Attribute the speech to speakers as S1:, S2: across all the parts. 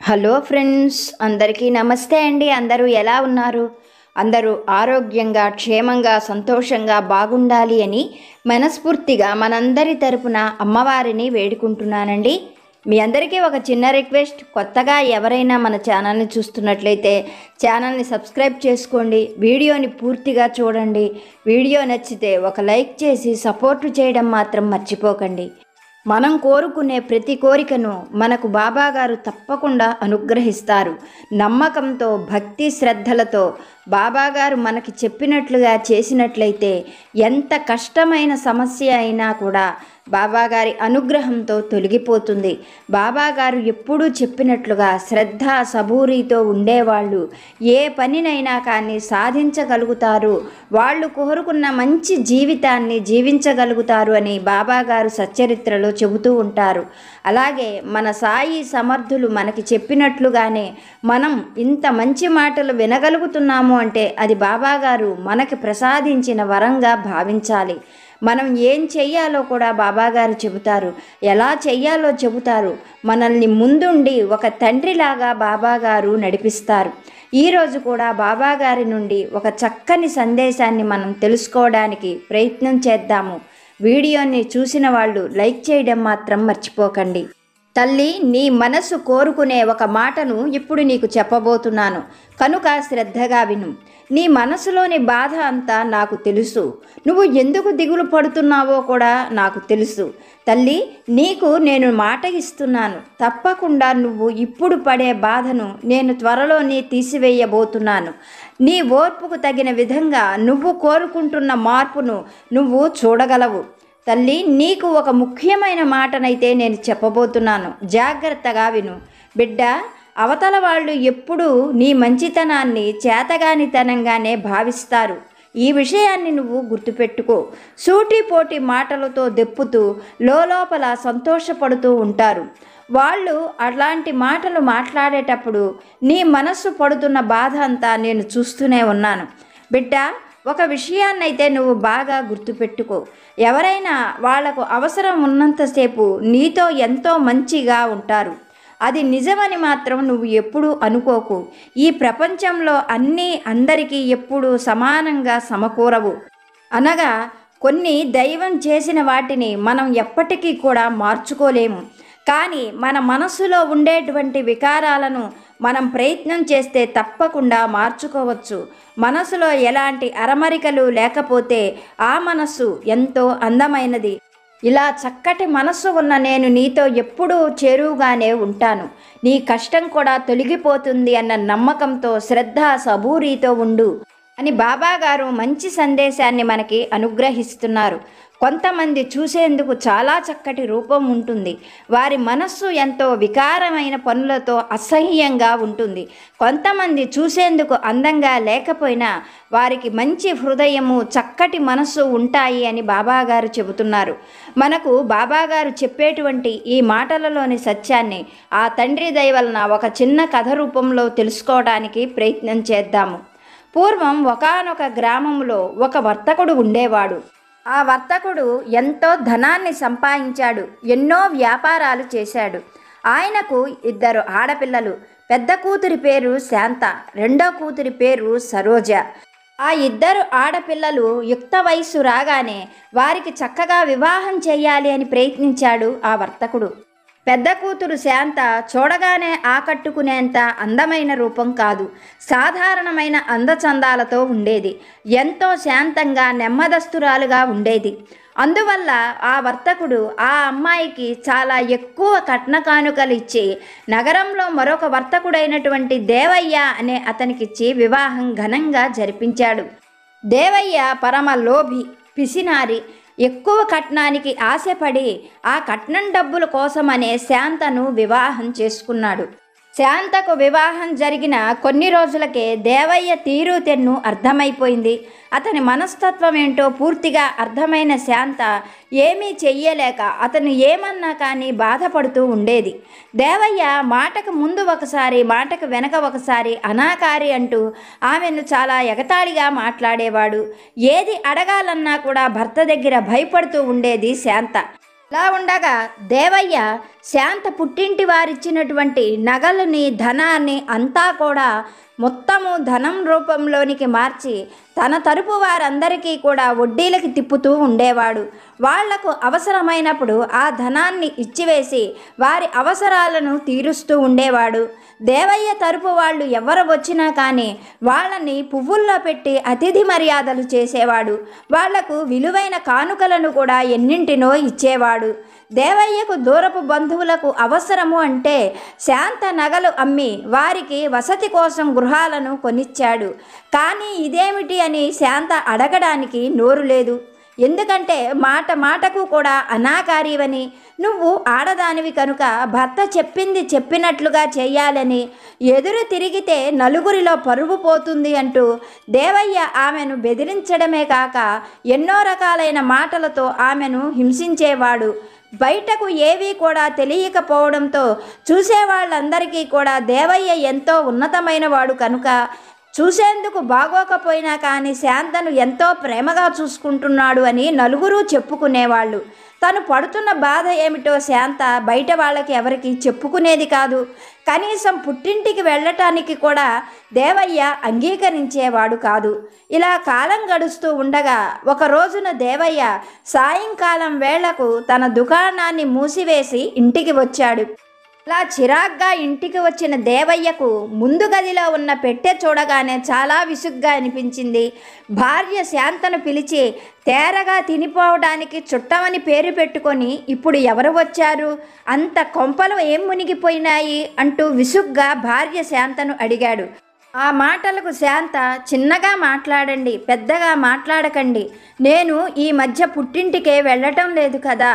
S1: Hello friends, అందరికీ నమస్తే అండి. అందరూ ఎలా ఉన్నారు? అందరూ ఆరోగ్యంగా, క్షేమంగా, సంతోషంగా బాగుండాలి అని మనస్ఫూర్తిగా మనందరి తరపున అమ్మవారిని వేడుకుంటున్నానండి. మీ అందరికీ ఒక చిన్న రిక్వెస్ట్, కొత్తగా ఎవరైనా మన ఛానల్ని చూస్తున్నట్లయితే ఛానల్ని సబ్స్క్రైబ్ చేసుకోండి, వీడియోని పూర్తిగా చూడండి. వీడియో నచ్చితే ఒక లైక్ చేసి సపోర్ట్ చేయడం మాత్రం మర్చిపోకండి. మనం కోరుకునే ప్రతి కోరికను మనకు బాబాగారు తప్పకుండా అనుగ్రహిస్తారు. నమ్మకంతో, భక్తి శ్రద్ధలతో బాబాగారు మనకి చెప్పినట్లుగా చేసినట్లయితే ఎంత కష్టమైన సమస్య అయినా కూడా బాబాగారి అనుగ్రహంతో తొలగిపోతుంది. బాబాగారు ఎప్పుడూ చెప్పినట్లుగా శ్రద్ధ సబూరితో ఉండేవాళ్ళు ఏ పనినైనా కానీ సాధించగలుగుతారు, వాళ్ళు కోరుకున్న మంచి జీవితాన్ని జీవించగలుగుతారు అని బాబాగారు సచ్చరిత్రలో చెబుతూ ఉంటారు. అలాగే మన సాయి సమర్థులు మనకి చెప్పినట్లుగానే మనం ఇంత మంచి మాటలు వినగలుగుతున్నాము అంటే అది బాబాగారు మనకి ప్రసాదించిన వరంగా భావించాలి. మనం ఏం చెయ్యాలో కూడా బాబాగారు చెబుతారు, ఎలా చెయ్యాలో చెబుతారు. మనల్ని ముందుండి ఒక తండ్రిలాగా బాబాగారు నడిపిస్తారు. ఈరోజు కూడా బాబాగారి నుండి ఒక చక్కని సందేశాన్ని మనం తెలుసుకోవడానికి ప్రయత్నం చేద్దాము. వీడియోని చూసిన వాళ్ళు లైక్ చేయడం మాత్రం మర్చిపోకండి. తల్లి, నీ మనసు కోరుకునే ఒక మాటను ఇప్పుడు నీకు చెప్పబోతున్నాను కనుక శ్రద్ధగా విను. నీ మనసులోని బాధ అంతా నాకు తెలుసు. నువ్వు ఎందుకు దిగులు పడుతున్నావో కూడా నాకు తెలుసు. తల్లి, నీకు నేను మాట ఇస్తున్నాను. తప్పకుండా నువ్వు ఇప్పుడు పడే బాధను నేను త్వరలోనే తీసివేయబోతున్నాను. నీ ఓర్పుకు తగిన విధంగా నువ్వు కోరుకుంటున్న మార్పును నువ్వు చూడగలవు. తల్లి, నీకు ఒక ముఖ్యమైన మాటనైతే నేను చెప్పబోతున్నాను, జాగ్రత్తగా విను. బిడ్డ, అవతల వాళ్ళు ఎప్పుడూ నీ మంచితనాన్ని చేతగానితనంగానే భావిస్తారు. ఈ విషయాన్ని నువ్వు గుర్తుపెట్టుకో. సూటిపోటి మాటలతో దెప్పుతూ లోపల సంతోషపడుతూ ఉంటారు. వాళ్ళు అలాంటి మాటలు మాట్లాడేటప్పుడు నీ మనస్సు పడుతున్న బాధ అంతా నేను చూస్తూనే ఉన్నాను. బిడ్డ, ఒక విషయాన్నైతే నువ్వు బాగా గుర్తుపెట్టుకో. ఎవరైనా వాళ్లకు అవసరం ఉన్నంతసేపు నీతో ఎంతో మంచిగా ఉంటారు. అది నిజమని మాత్రం నువ్వు ఎప్పుడూ అనుకోకు. ఈ ప్రపంచంలో అన్నీ అందరికీ ఎప్పుడూ సమానంగా సమకూరవు. అనగా కొన్ని దైవం చేసిన వాటిని మనం ఎప్పటికీ కూడా మార్చుకోలేము. కానీ మన మనస్సులో ఉండేటువంటి వికారాలను మనం ప్రయత్నం చేస్తే తప్పకుండా మార్చుకోవచ్చు. మనసులో ఎలాంటి అరమరికలు లేకపోతే ఆ మనస్సు ఎంతో అందమైనది. ఇలా చక్కటి మనస్సు ఉన్న నేను నీతో ఎప్పుడూ చేరువుగానే ఉంటాను. నీ కష్టం కూడా తొలగిపోతుంది అన్న నమ్మకంతో శ్రద్ధ సబూరితో ఉండు అని బాబాగారు మంచి సందేశాన్ని మనకి అనుగ్రహిస్తున్నారు. కొంతమంది చూసేందుకు చాలా చక్కటి రూపం ఉంటుంది. వారి మనస్సు ఎంతో వికారమైన పనులతో అసహ్యంగా ఉంటుంది. కొంతమంది చూసేందుకు అందంగా లేకపోయినా వారికి మంచి హృదయము, చక్కటి మనస్సు ఉంటాయి అని బాబాగారు చెబుతున్నారు. మనకు బాబాగారు చెప్పేటువంటి ఈ మాటలలోని సత్యాన్ని ఆ తండ్రి దయ వలన ఒక చిన్న కథ రూపంలో తెలుసుకోవడానికి ప్రయత్నం చేద్దాము. పూర్వం ఒకానొక గ్రామంలో ఒక వర్తకుడు ఉండేవాడు. ఆ వర్తకుడు ఎంతో ధనాన్ని సంపాదించాడు, ఎన్నో వ్యాపారాలు చేశాడు. ఆయనకు 2 ఆడపిల్లలు. పెద్ద కూతురి పేరు శాంత, రెండో కూతురి పేరు సరోజ. ఆ 2 ఆడపిల్లలు యుక్త వయస్సు రాగానే వారికి చక్కగా వివాహం చేయాలి అని ప్రయత్నించాడు ఆ వర్తకుడు. పెద్ద కూతురు శాంత చూడగానే ఆకట్టుకునేంత అందమైన రూపం కాదు, సాధారణమైన అందచందాలతో ఉండేది. ఎంతో శాంతంగా నెమ్మదస్తురాలుగా ఉండేది. అందువల్ల ఆ వర్తకుడు ఆ అమ్మాయికి చాలా ఎక్కువ కట్న కానుకలు ఇచ్చి నగరంలో మరొక వర్తకుడైనటువంటి దేవయ్య అనే అతనికిచ్చి వివాహం ఘనంగా జరిపించాడు. దేవయ్య పరమ లోభి, పిసినారి. ఎక్కువ కట్నానికి ఆశపడి ఆ కట్నం డబ్బుల కోసమనే శాంతను వివాహం చేసుకున్నాడు. శాంతకు వివాహం జరిగిన కొన్ని రోజులకే దేవయ్య తీరుతెన్ను అర్థమైపోయింది. అతని మనస్తత్వం ఏంటో పూర్తిగా అర్థమైన శాంత ఏమీ చెయ్యలేక అతను ఏమన్నా కానీ బాధపడుతూ ఉండేది. దేవయ్య మాటకు ముందు ఒకసారి, మాటకు వెనక ఒకసారి అనాకారి అంటూ ఆమెను చాలా ఎగతాళిగా మాట్లాడేవాడు. ఏది అడగాలన్నా కూడా భర్త దగ్గర భయపడుతూ ఉండేది శాంత. ఇలా ఉండగా దేవయ్య శాంత పుట్టింటి వారిచ్చినటువంటి నగలని ధనాన్ని అంతా కూడా మొత్తము ధనం రూపంలోనికి మార్చి తన తరపు వారందరికీ కూడా వడ్డీలకి తిప్పుతూ ఉండేవాడు. వాళ్లకు అవసరమైనప్పుడు ఆ ధనాన్ని ఇచ్చివేసి వారి అవసరాలను తీరుస్తూ ఉండేవాడు. దేవయ్య తరపు వాళ్ళు ఎవరు వచ్చినా కానీ వాళ్ళని పువ్వుల్లో పెట్టి అతిథి మర్యాదలు చేసేవాడు. వాళ్లకు విలువైన కానుకలను కూడా ఎన్నింటినో ఇచ్చేవాడు. దేవయ్యకు దూరపు బంధువులకు అవసరము అంటే శాంత నగలు అమ్మి వారికి వసతి కోసం గృహాలను కొనిచ్చాడు. కానీ ఇదేమిటి అని శాంత అడగడానికి నోరు లేదు. ఎందుకంటే మాట మాటకు కూడా అనాకారివని, నువ్వు ఆడదానివి కనుక భర్త చెప్పింది చెప్పినట్లుగా చేయాలని, ఎదురు తిరిగితే నలుగురిలో పరువు పోతుంది అంటూ దేవయ్య ఆమెను బెదిరించడమే కాక ఎన్నో రకాలైన మాటలతో ఆమెను హింసించేవాడు. బయటకు ఏవీ కూడా తెలియకపోవడంతో చూసేవాళ్ళందరికీ కూడా దేవయ్య ఎంతో ఉన్నతమైన వాడు కనుక చూసేందుకు బాగోకపోయినా కానీ శాంతను ఎంతో ప్రేమగా చూసుకుంటున్నాడు అని నలుగురు చెప్పుకునేవాళ్ళు. తను పడుతున్న బాధ ఏమిటో శాంత బయట వాళ్ళకి ఎవరికి చెప్పుకునేది కాదు. కనీసం పుట్టింటికి వెళ్ళటానికి కూడా దేవయ్య అంగీకరించేవాడు కాదు. ఇలా కాలం గడుస్తూ ఉండగా ఒక రోజున దేవయ్య సాయంకాలం వేళకు తన దుకాణాన్ని మూసివేసి ఇంటికి వచ్చాడు. అలా చిరాగ్గా ఇంటికి వచ్చిన దేవయ్యకు ముందు గదిలో ఉన్న పెట్టె చూడగానే చాలా విసుగ్గా అనిపించింది. భార్య శాంతను పిలిచి తేరగా తినిపోవడానికి చుట్టమని పేరు పెట్టుకొని ఇప్పుడు ఎవరు వచ్చారు, అంత కొంపలు ఏం మునిగిపోయినాయి అంటూ విసుగ్గా భార్య శాంతను అడిగాడు. ఆ మాటలకు శాంత, చిన్నగా మాట్లాడండి, పెద్దగా మాట్లాడకండి. నేను ఈ మధ్య పుట్టింటికే వెళ్ళటం లేదు కదా.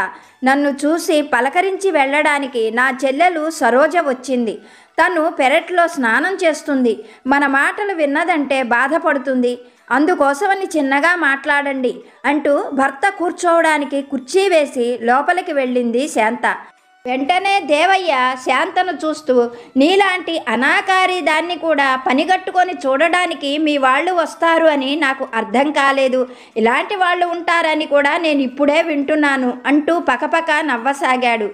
S1: నన్ను చూసి పలకరించి వెళ్ళడానికి నా చెల్లెలు సరోజ వచ్చింది. తను పెరట్లో స్నానం చేస్తుంది. మన మాటలు విన్నదంటే బాధపడుతుంది. అందుకోసమని చిన్నగా మాట్లాడండి అంటూ భర్త కూర్చోవడానికి కుర్చీ వేసి లోపలికి వెళ్ళింది శాంత. వెంటనే దేవయ్య శాంతను చూస్తూ, నీలాంటి అనాకారి దాన్ని కూడా పనిగట్టుకొని చూడడానికి మీ వాళ్ళు వస్తారు అని నాకు అర్థం కాలేదు. ఇలాంటి వాళ్ళు ఉంటారని కూడా నేను ఇప్పుడే వింటున్నాను అంటూ పకపక నవ్వసాగాడు.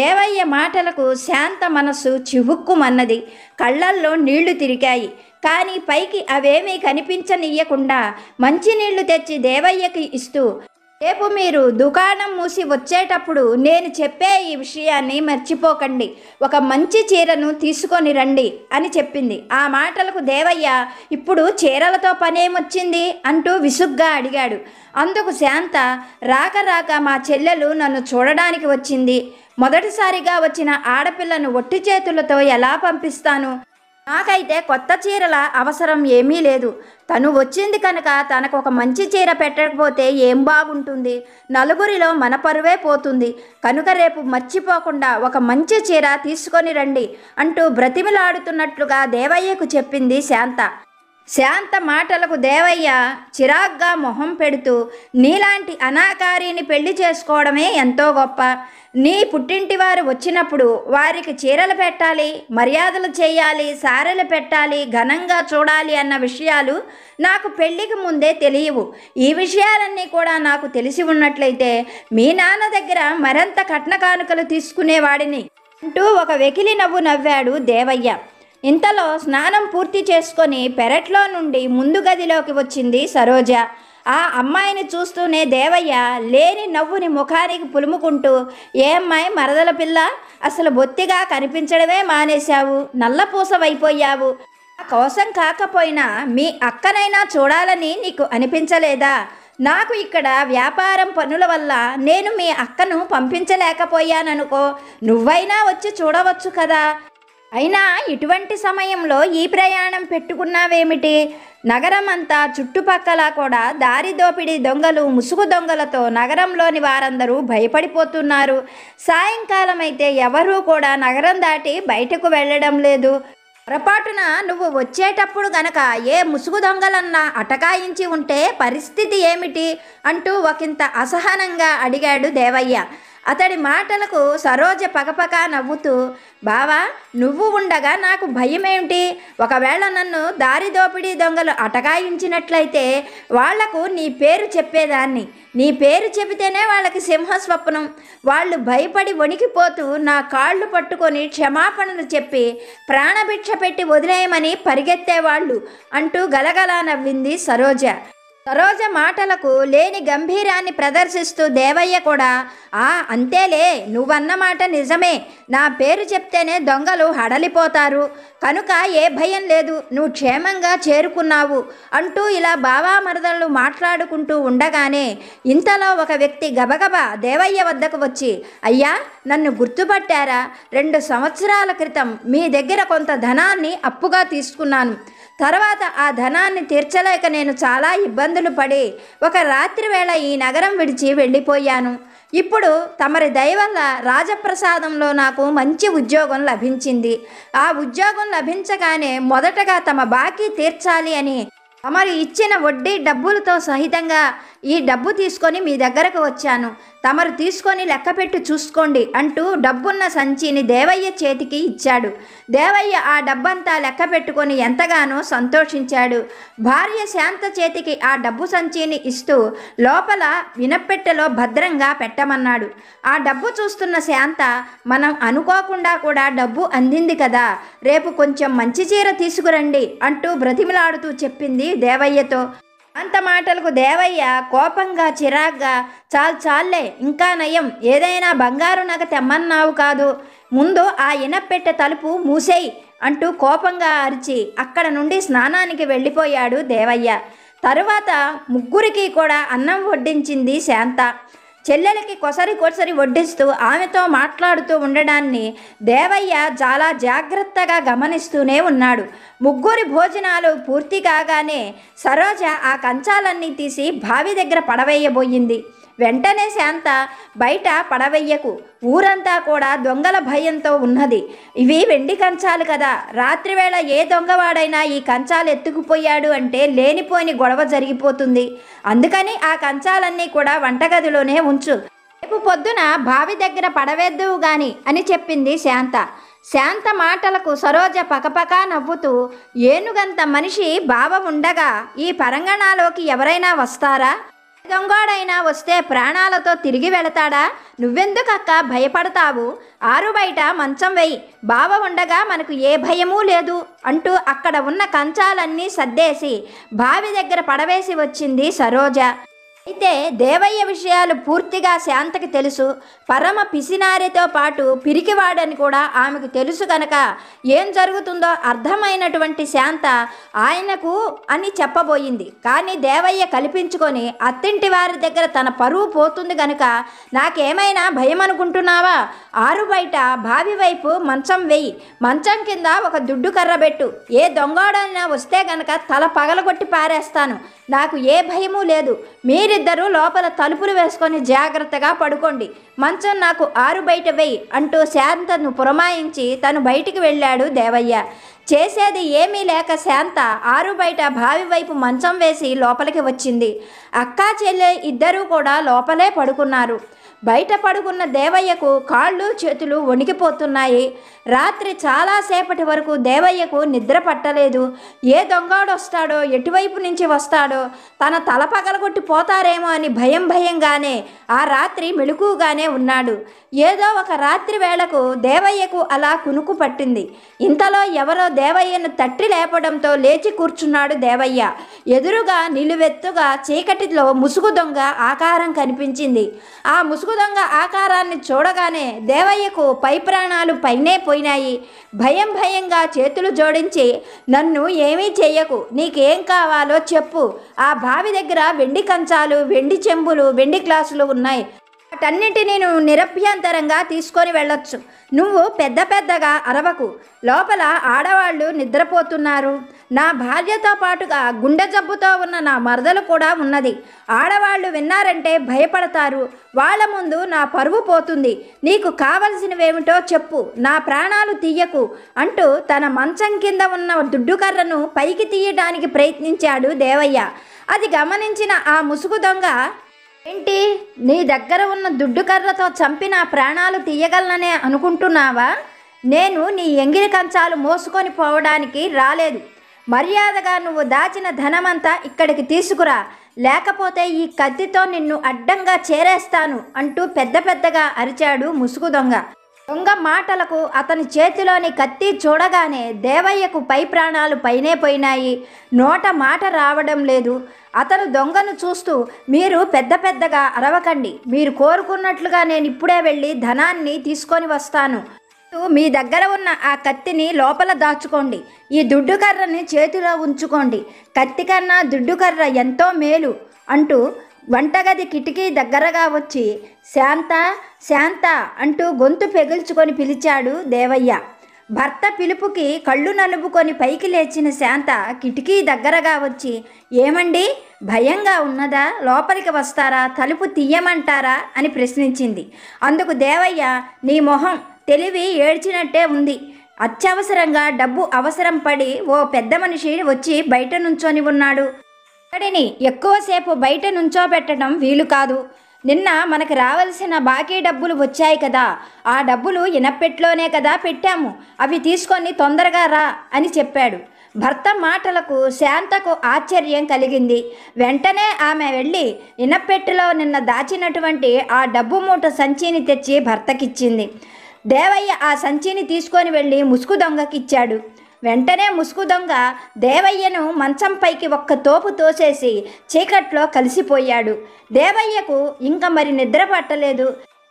S1: దేవయ్య మాటలకు శాంత మనస్సు చివుక్కుమన్నది. కళ్ళల్లో నీళ్లు తిరిగాయి. కానీ పైకి అవేమీ కనిపించనీయకుండా మంచినీళ్లు తెచ్చి దేవయ్యకి ఇస్తూ, రేపు మీరు దుకాణం మూసి వచ్చేటప్పుడు నేను చెప్పే ఈ విషయాన్ని మర్చిపోకండి. ఒక మంచి చీరను తీసుకొని రండి అని చెప్పింది. ఆ మాటలకు దేవయ్య, ఇప్పుడు చీరలతో పనేమొచ్చింది అంటూ విసుగ్గా అడిగాడు. అందుకు శాంత, రాక రాక మా చెల్లెలు నన్ను చూడడానికి వచ్చింది. మొదటిసారిగా వచ్చిన ఆడపిల్లను ఒట్టి చేతులతో ఎలా పంపిస్తాను? నాకైతే కొత్త చీరల అవసరం ఏమీ లేదు. తను వచ్చింది కనుక తనకు ఒక మంచి చీర పెట్టకపోతే ఏం బాగుంటుంది? నలుగురిలో మన పరువే పోతుంది. కనుక రేపు మర్చిపోకుండా ఒక మంచి చీర తీసుకొని రండి అంటూ బ్రతిమిలాడుతున్నట్లుగా దేవయ్యకు చెప్పింది శాంత. శాంత మాటలకు దేవయ్య చిరాగ్గా మొహం పెడుతూ, నీలాంటి అనాకారిని పెళ్లి చేసుకోవడమే ఎంతో గొప్ప. నీ పుట్టింటి వారు వచ్చినప్పుడు వారికి చీరలు పెట్టాలి, మర్యాదలు చేయాలి, సారెలు పెట్టాలి, ఘనంగా చూడాలి అన్న విషయాలు నాకు పెళ్లికి ముందే తెలియవు. ఈ విషయాలన్నీ కూడా నాకు తెలిసి ఉన్నట్లయితే మీ నాన్న దగ్గర మరింత కట్న కానుకలు తీసుకునేవాడిని అంటూ ఒక వెకిలి నవ్వు నవ్వాడు దేవయ్య. ఇంతలో స్నానం పూర్తి చేసుకొని పెరట్లో నుండి ముందు గదిలోకి వచ్చింది సరోజ. ఆ అమ్మాయిని చూస్తూనే దేవయ్య లేని నవ్వుని ముఖానికి పులుముకుంటూ, ఏ అమ్మాయి మరదల పిల్ల, అసలు బొత్తిగా కనిపించడమే మానేశావు, నల్లపూసవైపోయావు. ఆ కోసం కాకపోయినా మీ అక్కనైనా చూడాలని నీకు అనిపించలేదా? నాకు ఇక్కడ వ్యాపారం పనుల వల్ల నేను మీ అక్కను పంపించలేకపోయాననుకో, నువ్వైనా వచ్చి చూడవచ్చు కదా. అయినా ఇటువంటి సమయంలో ఈ ప్రయాణం పెట్టుకున్నావేమిటి? నగరం అంతా చుట్టుపక్కల కూడా దారి దోపిడీ దొంగలు, ముసుగు దొంగలతో నగరంలోని వారందరూ భయపడిపోతున్నారు. సాయంకాలం అయితే ఎవరూ కూడా నగరం దాటి బయటకు వెళ్ళడం లేదు. పొరపాటున నువ్వు వచ్చేటప్పుడు గనక ఏ ముసుగు దొంగలన్నా అటకాయించి ఉంటే పరిస్థితి ఏమిటి అంటూ ఒకంత అసహనంగా అడిగాడు దేవయ్య. అతడి మాటలకు సరోజ పకపక నవ్వుతూ, బావా, నువ్వు ఉండగా నాకు భయమేమిటి? ఒకవేళ నన్ను దారి దోపిడీ దొంగలు అటకాయించినట్లయితే వాళ్లకు నీ పేరు చెప్పేదాన్ని. నీ పేరు చెబితేనే వాళ్ళకి సింహస్వప్నం. వాళ్ళు భయపడి వణికిపోతూ నా కాళ్ళు పట్టుకొని క్షమాపణలు చెప్పి ప్రాణభిక్ష పెట్టి వదిలేయమని పరిగెత్తేవాళ్ళు అంటూ గలగలా నవ్వింది సరోజ. సరోజ మాటలకు లేని గంభీరాన్ని ప్రదర్శిస్తూ దేవయ్య కూడా, అంతేలే, నువ్వన్న మాట నిజమే. నా పేరు చెప్తేనే దొంగలు హడలిపోతారు కనుక ఏ భయం లేదు, నువ్వు క్షేమంగా చేరుకున్నావు అంటూ ఇలా బావా మరదళ్ళు మాట్లాడుకుంటూ ఉండగానే ఇంతలో ఒక వ్యక్తి గబగబా దేవయ్య వద్దకు వచ్చి, అయ్యా, నన్ను గుర్తుపట్టారా? 2 సంవత్సరాల క్రితం మీ దగ్గర కొంత ధనాన్ని అప్పుగా తీసుకున్నాను. తర్వాత ఆ ధనాన్ని తీర్చలేక నేను చాలా ఇబ్బందులు పడి ఒక రాత్రి వేళ ఈ నగరం విడిచి వెళ్ళిపోయాను. ఇప్పుడు తమరి దయ వల్ల రాజప్రసాదంలో నాకు మంచి ఉద్యోగం లభించింది. ఆ ఉద్యోగం లభించగానే మొదటగా తమ బాకీ తీర్చాలి అని తమరు ఇచ్చిన వడ్డీ డబ్బులతో సహితంగా ఈ డబ్బు తీసుకొని మీ దగ్గరకు వచ్చాను. తమరు తీసుకొని లెక్కపెట్టి చూసుకోండి అంటూ డబ్బున్న సంచిని దేవయ్య చేతికి ఇచ్చాడు. దేవయ్య ఆ డబ్బంతా లెక్క పెట్టుకొని ఎంతగానో సంతోషించాడు. భార్య శాంత చేతికి ఆ డబ్బు సంచిని ఇస్తూ లోపల వినపెట్టెలో భద్రంగా పెట్టమన్నాడు. ఆ డబ్బు చూస్తున్న శాంత, మనం అనుకోకుండా కూడా డబ్బు అందింది కదా, రేపు కొంచెం మంచి చీర తీసుకురండి అంటూ బ్రతిమిలాడుతూ చెప్పింది దేవయ్యతో. అంత మాటలకు దేవయ్య కోపంగా చిరాగ్గా, చాలే, ఇంకా నయం, ఏదైనా బంగారు నగ తెమ్మన్నావు కాదు, ముందు ఆ ఇనప్పెట్టె తలుపు మూసేయి అంటూ కోపంగా అరిచి అక్కడ నుండి స్నానానికి వెళ్ళిపోయాడు దేవయ్య. తరువాత ముగ్గురికి కూడా అన్నం వడ్డించింది శాంత. చెల్లెలకి కొసరి వడ్డిస్తూ ఆమెతో మాట్లాడుతూ ఉండడాన్ని దేవయ్య చాలా జాగ్రత్తగా గమనిస్తూనే ఉన్నాడు. ముగ్గురి భోజనాలు పూర్తి కాగానే సరోజ ఆ కంచాలన్నీ తీసి బావి దగ్గర పడవేయబోయింది. వెంటనే శాంత, బయట పడవెయ్యకు, ఊరంతా కూడా దొంగల భయంతో ఉన్నది. ఇవి వెండి కంచాలు కదా, రాత్రివేళ ఏ దొంగవాడైనా ఈ కంచాలు ఎత్తుకుపోయాడు అంటే లేనిపోని గొడవ జరిగిపోతుంది. అందుకని ఆ కంచాలన్నీ కూడా వంటగదిలోనే ఉంచు, రేపు పొద్దున బావి దగ్గర పడవేద్దువు గాని అని చెప్పింది శాంత. శాంత మాటలకు సరోజ పకపక నవ్వుతూ, ఏనుగంత మనిషి బావ ఉండగా ఈ పరంగణాలోకి ఎవరైనా వస్తారా? దొంగోడైనా వస్తే ప్రాణాలతో తిరిగి వెళతాడా? నువ్వెందుకక్క భయపడతావు? ఆరు బయట మంచం వేయి, బావ ఉండగా మనకు ఏ భయమూ లేదు అంటూ అక్కడ ఉన్న కంచాలన్నీ సర్దేసి బావి దగ్గర పడవేసి వచ్చింది సరోజ. అయితే దేవయ్య విషయాలు పూర్తిగా శాంతకి తెలుసు. పరమ పిసినారితో పాటు పిరికివాడని కూడా ఆమెకు తెలుసు కనుక ఏం జరుగుతుందో అర్థమైనటువంటి శాంత ఆయనకు అని చెప్పబోయింది. కానీ దేవయ్య కల్పించుకొని అత్తింటి వారి దగ్గర తన పరువు పోతుంది కనుక నాకేమైనా భయం అనుకుంటున్నావా? ఆరు బయట బావి వైపు మంచం వేయి, మంచం కింద ఒక దుడ్డు కర్ర పెట్టు, ఏ దొంగోడైనా వస్తే గనక తల పగలగొట్టి పారేస్తాను, నాకు ఏ భయమూ లేదు. మీరిద్దరూ లోపల తలుపులు వేసుకొని జాగ్రత్తగా పడుకోండి, మంచం నాకు ఆరు బయట వేయి అంటూ శాంతను పురమాయించి తను బయటికి వెళ్ళాడు దేవయ్య. చేసేది ఏమీ లేక శాంత ఆరు బయట బావి వైపు మంచం వేసి లోపలికి వచ్చింది. అక్కా చెల్లె ఇద్దరూ కూడా లోపలే పడుకున్నారు. బయట పడుకున్న దేవయ్యకు కాళ్ళు చేతులు వణికిపోతున్నాయి. రాత్రి చాలాసేపటి వరకు దేవయ్యకు నిద్ర పట్టలేదు. ఏ దొంగోడు వస్తాడో, ఎటువైపు నుంచి వస్తాడో, తన తల పగలగొట్టి పోతారేమో అని భయంగానే ఆ రాత్రి మెలకుగానే ఉన్నాడు. ఏదో ఒక రాత్రి వేళకు దేవయ్యకు అలా కునుకు పట్టింది. ఇంతలో ఎవరో దేవయ్యను తట్టి లేపడంతో లేచి కూర్చున్నాడు దేవయ్య. ఎదురుగా నిలువెత్తుగా చీకటిలో ముసుగు దొంగ ఆకారం కనిపించింది. ఆ ముసుగు దొంగ ఆకారాన్ని చూడగానే దేవయ్యకు పై ప్రాణాలు పైనే పోయినాయి. భయంగా చేతులు జోడించి, నన్ను ఏమీ చెయ్యకు, నీకేం కావాలో చెప్పు, ఆ బావి దగ్గర వెండి కంచాలు, వెండి చెంబులు, వెండి గ్లాసులు ఉన్నాయి, వాటన్నిటిని నువ్వు నిరభ్యంతరంగా తీసుకొని వెళ్ళొచ్చు. నువ్వు పెద్దగా అరవకు, లోపల ఆడవాళ్ళు నిద్రపోతున్నారు. నా భార్యతో పాటుగా గుండె జబ్బుతో ఉన్న నా మరదలు కూడా ఉన్నది. ఆడవాళ్ళు విన్నారంటే భయపడతారు, వాళ్ళ ముందు నా పరువు పోతుంది. నీకు కావలసినవేమిటో చెప్పు, నా ప్రాణాలు తీయకు అంటూ తన మంచం కింద ఉన్న దుడ్డు కర్రను పైకి తీయడానికి ప్రయత్నించాడు దేవయ్య. అది గమనించిన ఆ ముసుగు దొంగ, ఏంటి, నీ దగ్గర ఉన్న దుడ్డు కర్రతో చంపి నా ప్రాణాలు తీయగలననే అనుకుంటున్నావా? నేను నీ ఎంగిలి కంచాలు మోసుకొని పోవడానికి రాలేదు. మర్యాదగా నువ్వు దాచిన ధనమంతా ఇక్కడికి తీసుకురా, లేకపోతే ఈ కత్తితో నిన్ను అడ్డంగా చేరేస్తాను అంటూ పెద్ద పెద్దగా అరిచాడు ముసుగు దొంగ. దొంగ మాటలకు అతని చేతిలోని కత్తి చూడగానే దేవయ్యకు పై ప్రాణాలు పైనే పోయినాయి. నోట మాట రావడం లేదు. అతను దొంగను చూస్తూ, మీరు పెద్ద పెద్దగా అరవకండి, మీరు కోరుకున్నట్లుగా నేను ఇప్పుడే వెళ్ళి ధనాన్ని తీసుకొని వస్తాను. మీ దగ్గర ఉన్న ఆ కత్తిని లోపల దాచుకోండి, ఈ దుడ్డు కర్రని చేతిలో ఉంచుకోండి, కత్తి కన్నా దుడ్డు కర్ర ఎంతో మేలు అంటూ వంటగది కిటికీ దగ్గరగా వచ్చి శాంత శాంత అంటూ గొంతు పెగిల్చుకొని పిలిచాడు దేవయ్య. భర్త పిలుపుకి కళ్ళు నలుపుకొని పైకి లేచిన శాంత కిటికీ దగ్గరగా వచ్చి, ఏమండి, భయంగా ఉన్నదా? లోపలికి వస్తారా? తలుపు తీయమంటారా అని ప్రశ్నించింది. అందుకు దేవయ్య, నీ మొహం తెలివి ఏడ్చినట్టే ఉంది. అత్యవసరంగా డబ్బు అవసరం పడి ఓ పెద్ద మనిషి వచ్చి బయట నుంచొని ఉన్నాడు. అక్కడిని ఎక్కువసేపు బయట నుంచోబెట్టడం వీలు కాదు. నిన్న మనకు రావాల్సిన బాకీ డబ్బులు వచ్చాయి కదా, ఆ డబ్బులు ఇనప్పెట్లోనే కదా పెట్టాము, అవి తీసుకొని తొందరగా రా అని చెప్పాడు. భర్త మాటలకు శాంతకు ఆశ్చర్యం కలిగింది. వెంటనే ఆమె వెళ్ళి ఇనప్పెట్టులో నిన్న దాచినటువంటి ఆ డబ్బు మూట సంచిని తెచ్చి భర్తకిచ్చింది. దేవయ్య ఆ సంచిని తీసుకొని వెళ్ళి ముసుగు దొంగకిచ్చాడు. వెంటనే ముసుగు దొంగ దేవయ్యను మంచం పైకి ఒక్క తోపు తోసేసి చీకట్లో కలిసిపోయాడు. దేవయ్యకు ఇంకా మరి నిద్ర పట్టలేదు.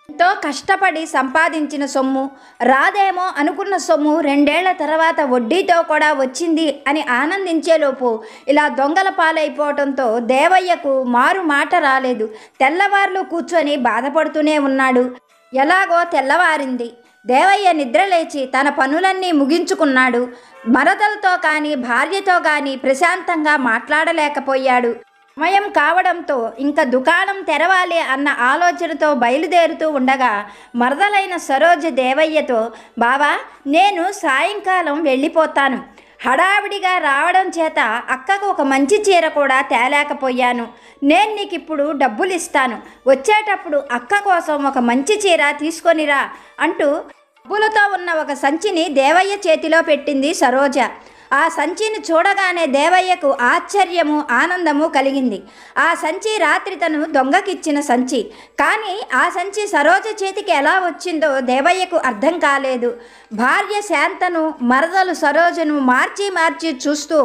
S1: ఎంతో కష్టపడి సంపాదించిన సొమ్ము, రాదేమో అనుకున్న సొమ్ము 2 ఏళ్ల తర్వాత వడ్డీతో కూడా వచ్చింది అని ఆనందించేలోపు ఇలా దొంగల పాలైపోవడంతో దేవయ్యకు మారు మాట రాలేదు. తెల్లవార్లు కూర్చొని బాధపడుతూనే ఉన్నాడు. ఎలాగో తెల్లవారింది. దేవయ్య నిద్రలేచి తన పనులన్నీ ముగించుకున్నాడు. మరదలతో కానీ భార్యతో కానీ ప్రశాంతంగా మాట్లాడలేకపోయాడు. సమయం కావడంతో ఇంకా దుకాణం తెరవాలి అన్న ఆలోచనతో బయలుదేరుతూ ఉండగా మరదలైన సరోజ దేవయ్యతో, బావా, నేను సాయంకాలం వెళ్ళిపోతాను. హడావిడిగా రావడం చేత అక్కకు ఒక మంచి చీర కూడా తేలేకపోయాను. నేను నీకు ఇప్పుడు డబ్బులు ఇస్తాను, వచ్చేటప్పుడు అక్క కోసం ఒక మంచి చీర తీసుకొనిరా అంటూ డబ్బులతో ఉన్న ఒక సంచిని దేవయ్య చేతిలో పెట్టింది సరోజ. ఆ సంచిని చూడగానే దేవయ్యకు ఆశ్చర్యము ఆనందము కలిగింది. ఆ సంచి రాత్రి తను దొంగకిచ్చిన సంచి. కానీ ఆ సంచి సరోజ చేతికి ఎలా వచ్చిందో దేవయ్యకు అర్థం కాలేదు. భార్య శాంతను, మరదలు సరోజను మార్చి మార్చి చూస్తూ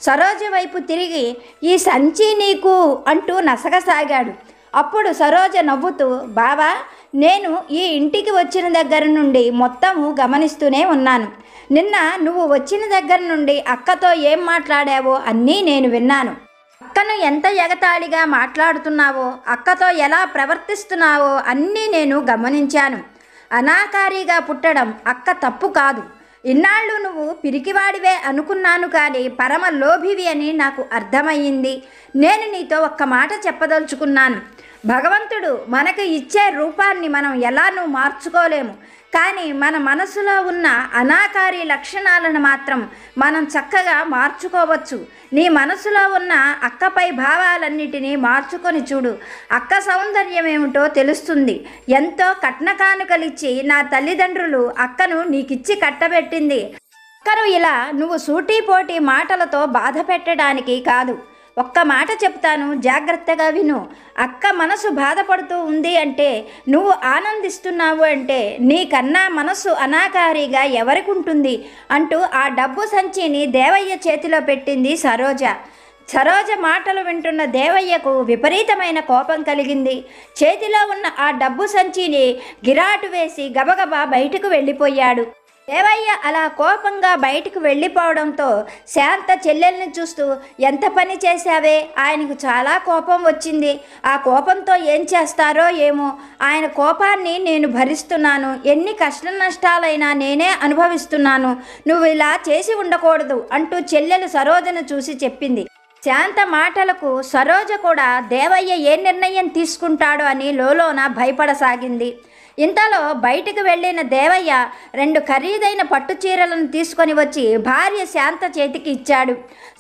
S1: సరోజ వైపు తిరిగి, ఈ సంచి నీకు అంటూ నసగసాగాడు. అప్పుడు సరోజ నవ్వుతూ, బావా, నేను ఈ ఇంటికి వచ్చిన దగ్గర నుండి మొత్తము గమనిస్తూనే ఉన్నాను. నిన్న నువ్వు వచ్చిన దగ్గర నుండి అక్కతో ఏం మాట్లాడావో అన్నీ నేను విన్నాను. అక్కను ఎంత ఎగతాళిగా మాట్లాడుతున్నావో, అక్కతో ఎలా ప్రవర్తిస్తున్నావో అన్నీ నేను గమనించాను. అనాకారిగా పుట్టడం అక్క తప్పు కాదు. ఇన్నాళ్ళు నువ్వు పిరికివాడివే అనుకున్నాను, కానీ పరమ లోభివి అని నాకు అర్థమయ్యింది. నేను నీతో ఒక్క మాట చెప్పదలుచుకున్నాను. భగవంతుడు మనకు ఇచ్చే రూపాన్ని మనం ఎలానూ మార్చుకోలేము, కానీ మన మనసులో ఉన్న అనాకారి లక్షణాలను మాత్రం మనం చక్కగా మార్చుకోవచ్చు. నీ మనసులో ఉన్న అక్కపై భావాలన్నిటినీ మార్చుకొని చూడు. అక్క సౌందర్యం ఏమిటో తెలుస్తుంది. ఎంతో కట్న కానుకలిచ్చి నా తల్లిదండ్రులు అక్కను నీకిచ్చి కట్టబెట్టింది. అక్కను ఇలా నువ్వు సూటిపోటి మాటలతో బాధ పెట్టడానికి కాదు. ఒక్క మాట చెప్తాను, జాగ్రత్తగా విను. అక్క మనసు బాధపడుతూ ఉంది అంటే, నువ్వు ఆనందిస్తున్నావు అంటే, నీకన్నా మనసు అనాకారిగా ఎవరికి ఉంటుంది అంటూ ఆ డబ్బు సంచిని దేవయ్య చేతిలో పెట్టింది సరోజ. సరోజ మాటలు వింటున్న దేవయ్యకు విపరీతమైన కోపం కలిగింది. చేతిలో ఉన్న ఆ డబ్బు సంచిని గిరాటు వేసి గబగబా బయటకు వెళ్ళిపోయాడు. దేవయ్య అలా కోపంగా బయటకు వెళ్ళిపోవడంతో శాంత చెల్లెల్ని చూస్తూ, ఎంత పని చేశావే? ఆయనకు చాలా కోపం వచ్చింది. ఆ కోపంతో ఏం చేస్తారో ఏమో. ఆయన కోపాన్ని నేను భరిస్తున్నాను. ఎన్ని కష్ట నష్టాలైనా నేనే అనుభవిస్తున్నాను. నువ్వు ఇలా చేసి ఉండకూడదు అంటూ చెల్లెలు సరోజను చూసి చెప్పింది. శాంత మాటలకు సరోజ కూడా దేవయ్య ఏ నిర్ణయం తీసుకుంటాడో అని లోలోన భయపడసాగింది. ఇంతలో బయటకు వెళ్ళిన దేవయ్య 2 ఖరీదైన పట్టు చీరలను తీసుకొని వచ్చి భార్య శాంత చేతికి ఇచ్చాడు.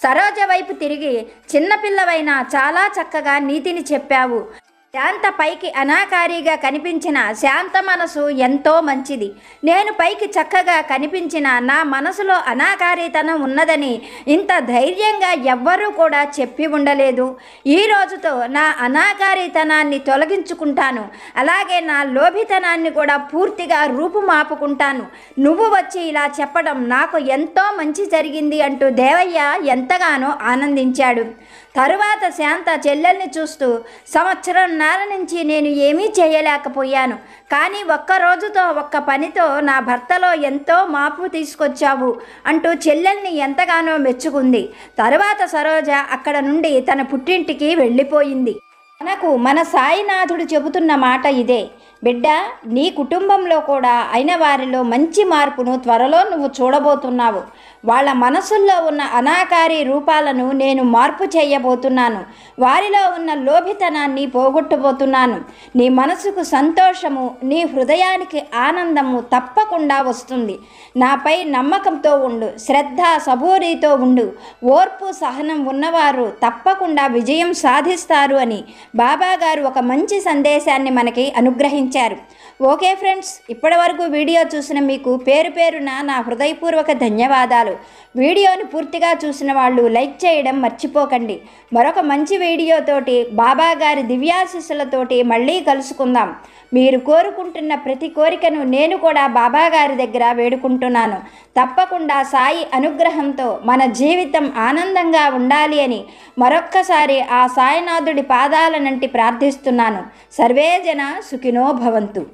S1: సరోజ వైపు తిరిగి, చిన్నపిల్లవైనా చాలా చక్కగా నీతిని చెప్పావు. శాంత పైకి అనాకారిగా కనిపించిన శాంత మనసు ఎంతో మంచిది. నేను పైకి చక్కగా కనిపించిన నా మనసులో అనాకారితనం ఉన్నదని ఇంత ధైర్యంగా ఎవ్వరూ కూడా చెప్పి ఉండలేదు. ఈ రోజుతో నా అనాకారితనాన్ని తొలగించుకుంటాను, అలాగే నా లోభితనాన్ని కూడా పూర్తిగా రూపుమాపుకుంటాను. నువ్వు వచ్చి ఇలా చెప్పడం నాకు ఎంతో మంచి జరిగింది అంటూ దేవయ్య ఎంతగానో ఆనందించాడు. తరువాత శాంత చెల్లెల్ని చూస్తూ, సంవత్సరంన్నర నుంచి నేను ఏమీ చేయలేకపోయాను, కానీ ఒక్క రోజుతో ఒక్క పనితో నా భర్తలో ఎంతో మార్పు తీసుకొచ్చావు అంటూ చెల్లెల్ని ఎంతగానో మెచ్చుకుంది. తరువాత సరోజ అక్కడ నుండి తన పుట్టింటికి వెళ్ళిపోయింది. మన సాయినాథుడు చెబుతున్న మాట ఇదే, బిడ్డ, నీ కుటుంబంలో కూడా అయిన వారిలో మంచి మార్పును త్వరలో నువ్వు చూడబోతున్నావు. వాళ్ళ మనసుల్లో ఉన్న అనాకారి రూపాలను నేను మార్పు చేయబోతున్నాను. వారిలో ఉన్న లోభితనాన్ని పోగొట్టబోతున్నాను. నీ మనసుకు సంతోషము, నీ హృదయానికి ఆనందము తప్పకుండా వస్తుంది. నాపై నమ్మకంతో ఉండు, శ్రద్ధ సబూరితో ఉండు. ఓర్పు సహనం ఉన్నవారు తప్పకుండా విజయం సాధిస్తారు అని బాబాగారు ఒక మంచి సందేశాన్ని మనకి అనుగ్రహించారు. ఓకే ఫ్రెండ్స్, ఇప్పటి వరకు వీడియో చూసిన మీకు పేరు పేరున నా హృదయపూర్వక ధన్యవాదాలు. వీడియోని పూర్తిగా చూసిన వాళ్ళు లైక్ చేయడం మర్చిపోకండి. మరొక మంచి వీడియోతోటి బాబాగారి దివ్యాశీస్సులతోటి మళ్ళీ కలుసుకుందాం. మీరు కోరుకుంటున్న ప్రతి కోరికను నేను కూడా బాబాగారి దగ్గర వేడుకుంటున్నాను. తప్పకుండా సాయి అనుగ్రహంతో మన జీవితం ఆనందంగా ఉండాలి అని మరొక్కసారి ఆ సాయినాథుడి పాదాలనంటి ప్రార్థిస్తున్నాను. సర్వే జన సుఖినో భవంతు.